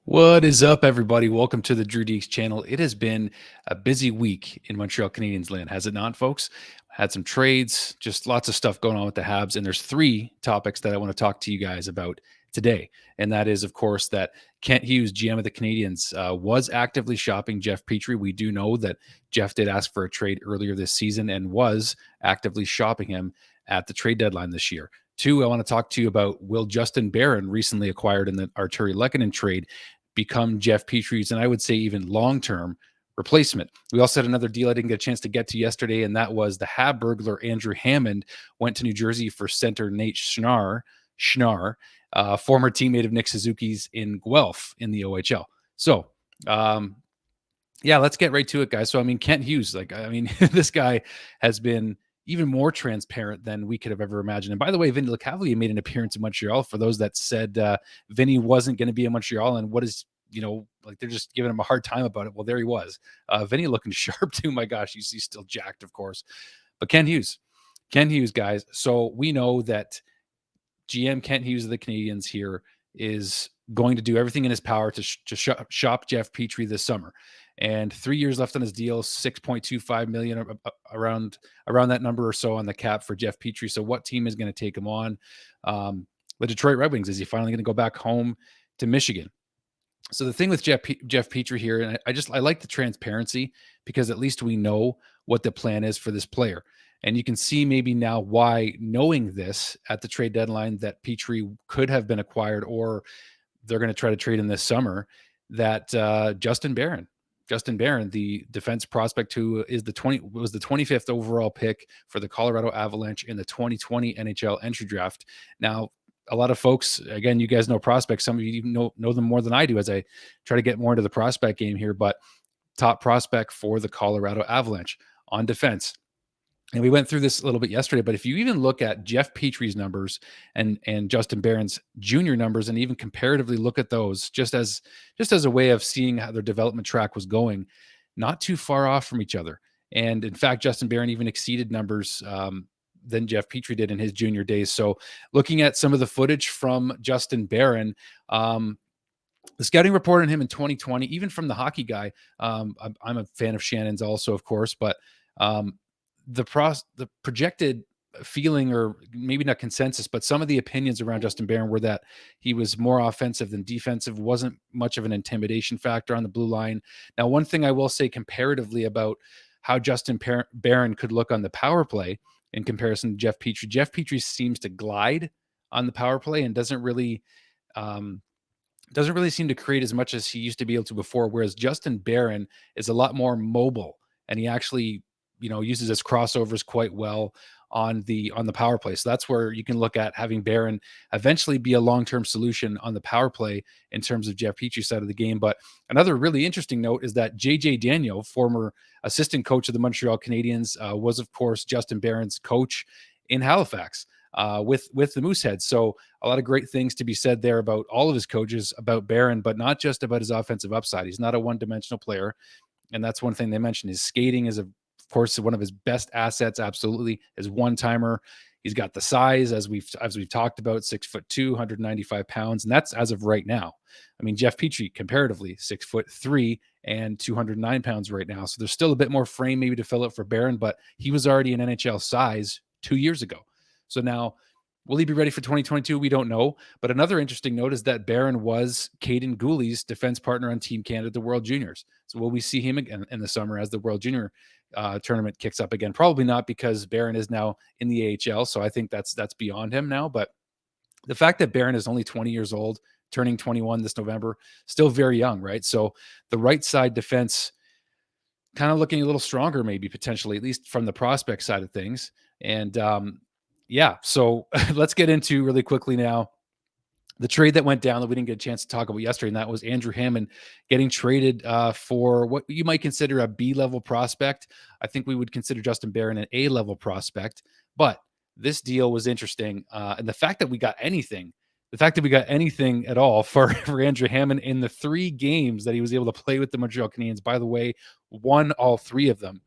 What is up, everybody? Welcome to the Drew Deeks channel. It has been a busy week in Montreal Canadiens land, has it not, folks? Had some trades, just lots of stuff going on with the Habs, and there's three topics that I want to talk to you guys about today. And that is, of course, that Kent Hughes, GM of the Canadiens, was actively shopping Jeff Petry. We do know that Jeff did ask for a trade earlier this season and was actively shopping him at the trade deadline this year. Two, I want to talk to you about will Justin Barron, recently acquired in the Arturi Lehkonen trade, become Jeff Petry's, and I would say even long-term replacement. We also had another deal I didn't get a chance to get to yesterday, and that was the Hab burglar Andrew Hammond went to New Jersey for center Nate Schnarr, former teammate of Nick Suzuki's in Guelph in the OHL. So, yeah, let's get right to it, guys. So, I mean, Kent Hughes, this guy has been even more transparent than we could have ever imagined. And by the way, Vinny Lecavalier made an appearance in Montreal. For those that said Vinny wasn't going to be in Montreal, and what is, like they're just giving him a hard time about it. Well, there he was. Vinny looking sharp too. My gosh, he's still jacked, of course. But Kent Hughes, guys. So we know that GM Kent Hughes of the Canadiens here is going to do everything in his power to shop Jeff Petry this summer. And 3 years left on his deal, 6.25 million around that number or so on the cap for Jeff Petry. So what team is going to take him on? The Detroit Red Wings. Is he finally going to go back home to Michigan? So the thing with Jeff Petry here, and I like the transparency because at least we know what the plan is for this player. And you can see maybe now why, knowing this at the trade deadline, that Petry could have been acquired, or they're going to try to trade him this summer, that Justin Barron, the defense prospect who was the 25th overall pick for the Colorado Avalanche in the 2020 NHL entry draft. Now, a lot of folks, again, you guys know prospects. Some of you know them more than I do as I try to get more into the prospect game here, but top prospect for the Colorado Avalanche on defense. And we went through this a little bit yesterday, but if you even look at Jeff Petry's numbers and Justin Barron's junior numbers, and even comparatively look at those just as a way of seeing how their development track was going, not too far off from each other. And in fact, Justin Barron even exceeded numbers than Jeff Petry did in his junior days. So looking at some of the footage from Justin Barron, the scouting report on him in 2020, even from the Hockey Guy, I'm a fan of Shannon's also, of course, but the projected feeling, or maybe not consensus, but some of the opinions around Justin Barron were that he was more offensive than defensive, wasn't much of an intimidation factor on the blue line. Now, one thing I will say comparatively about how Justin Barron could look on the power play in comparison to Jeff Petry seems to glide on the power play and doesn't really seem to create as much as he used to be able to before, whereas Justin Barron is a lot more mobile, and he actually uses his crossovers quite well on the power play. So that's where you can look at having Barron eventually be a long-term solution on the power play in terms of Jeff Petry's side of the game. But another really interesting note is that JJ Daniel, former assistant coach of the Montreal Canadiens, was of course Justin Barron's coach in Halifax with the Mooseheads. So a lot of great things to be said there about all of his coaches, about Barron, but not just about his offensive upside. He's not a one-dimensional player. And that's one thing they mentioned. His skating is, of course, one of his best assets. Absolutely. His one-timer. He's got the size, as we've talked about, 6'2", 195 pounds. And that's as of right now. I mean, Jeff Petry, comparatively, 6'3" and 209 pounds right now. So there's still a bit more frame maybe to fill it for Barron, but he was already an NHL size 2 years ago. So now, will he be ready for 2022? We don't know. But another interesting note is that Barron was Caden Gooley's defense partner on Team Canada at the World Juniors. So will we see him again in the summer as the World Junior tournament kicks up again? Probably not, because Barron is now in the AHL. So I think that's beyond him now. But the fact that Barron is only 20 years old, turning 21 this November, still very young, right? So the right side defense kind of looking a little stronger, maybe potentially, at least from the prospect side of things. And yeah, so let's get into really quickly now the trade that went down that we didn't get a chance to talk about yesterday, and that was Andrew Hammond getting traded for what you might consider a B-level prospect. I think we would consider Justin Barron an A-level prospect, but this deal was interesting. And the fact that we got anything at all for Andrew Hammond in the 3 games that he was able to play with the Montreal Canadiens, by the way, won all 3 of them.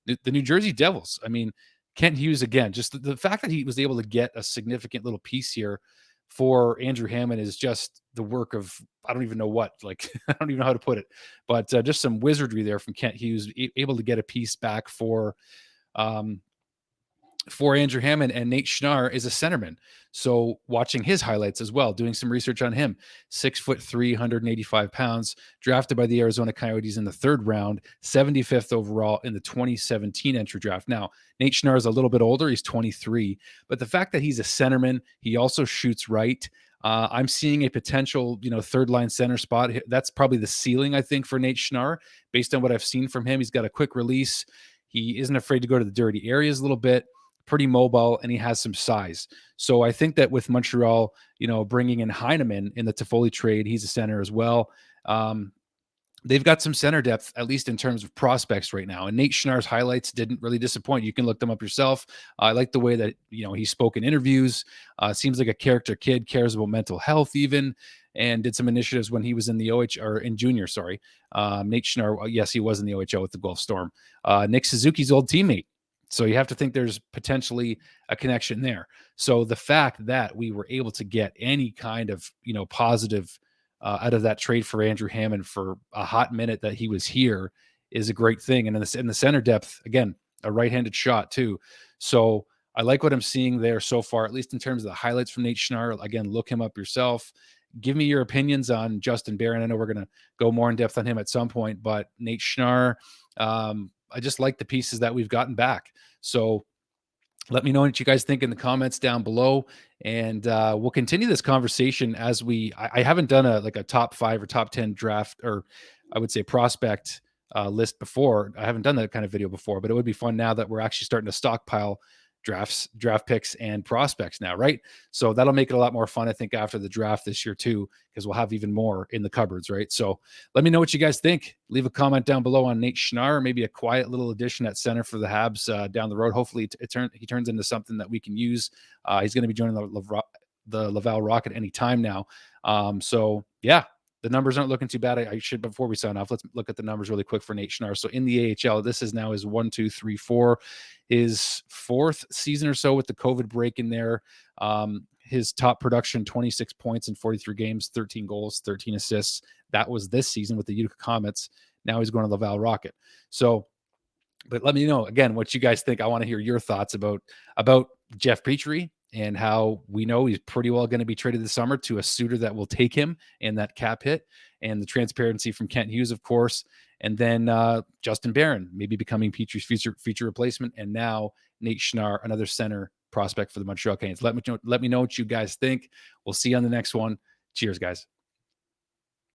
The New Jersey Devils, I mean, Kent Hughes, again, just the fact that he was able to get a significant little piece here for Andrew Hammond is just the work of, I don't even know what, like, I don't even know how to put it, but just some wizardry there from Kent Hughes, able to get a piece back um, for Andrew Hammond. And Nate Schnarr is a centerman. So watching his highlights as well, doing some research on him, 6'3", 185 pounds, drafted by the Arizona Coyotes in the 3rd round, 75th overall in the 2017 entry draft. Now, Nate Schnarr is a little bit older. He's 23, but the fact that he's a centerman, he also shoots right. I'm seeing a potential, 3rd line center spot. That's probably the ceiling, I think, for Nate Schnarr, based on what I've seen from him. He's got a quick release. He isn't afraid to go to the dirty areas a little bit, pretty mobile, and he has some size. So I think that with Montreal, bringing in Heineman in the Toffoli trade, he's a center as well. They've got some center depth, at least in terms of prospects right now. And Nate Schnarr's highlights didn't really disappoint. You can look them up yourself. I like the way that, he spoke in interviews. Seems like a character kid, cares about mental health even, and did some initiatives when he was in the OH or in junior, sorry. Nate Schnarr, yes, he was in the OHL with the Guelph Storm. Nick Suzuki's old teammate. So you have to think there's potentially a connection there. So the fact that we were able to get any kind of, positive out of that trade for Andrew Hammond for a hot minute that he was here is a great thing. And in the center depth, again, a right-handed shot too. So I like what I'm seeing there so far, at least in terms of the highlights from Nate Schnarr. Again, look him up yourself. Give me your opinions on Justin Barron. I know we're going to go more in depth on him at some point, but Nate Schnarr, I just like the pieces that we've gotten back. So let me know what you guys think in the comments down below, and we'll continue this conversation as I haven't done a top 5 or top 10 draft, or I would say prospect list before. I haven't done that kind of video before, but it would be fun now that we're actually starting to stockpile draft picks and prospects now, right? So that'll make it a lot more fun, I think, after the draft this year too, because we'll have even more in the cupboards, right? So let me know what you guys think. Leave a comment down below on Nate Schnarr, maybe a quiet little addition at center for the Habs down the road. Hopefully he turns into something that we can use. He's going to be joining the Laval Rocket anytime now. So yeah, the numbers aren't looking too bad. I should, before we sign off, let's look at the numbers really quick for Nate Schnarr. So in the AHL, this is now his 1, 2, 3, 4, his 4th season or so with the COVID break in there. His top production, 26 points in 43 games, 13 goals, 13 assists. That was this season with the Utica Comets. Now he's going to Laval Rocket. So, but let me know again what you guys think. I want to hear your thoughts about Jeff Petry, and how we know he's pretty well going to be traded this summer to a suitor that will take him and that cap hit, and the transparency from Kent Hughes, of course. And then Justin Barron, maybe becoming Petry's future replacement. And now Nate Schnarr, another center prospect for the Montreal Canadiens. Let me know what you guys think. We'll see you on the next one. Cheers, guys.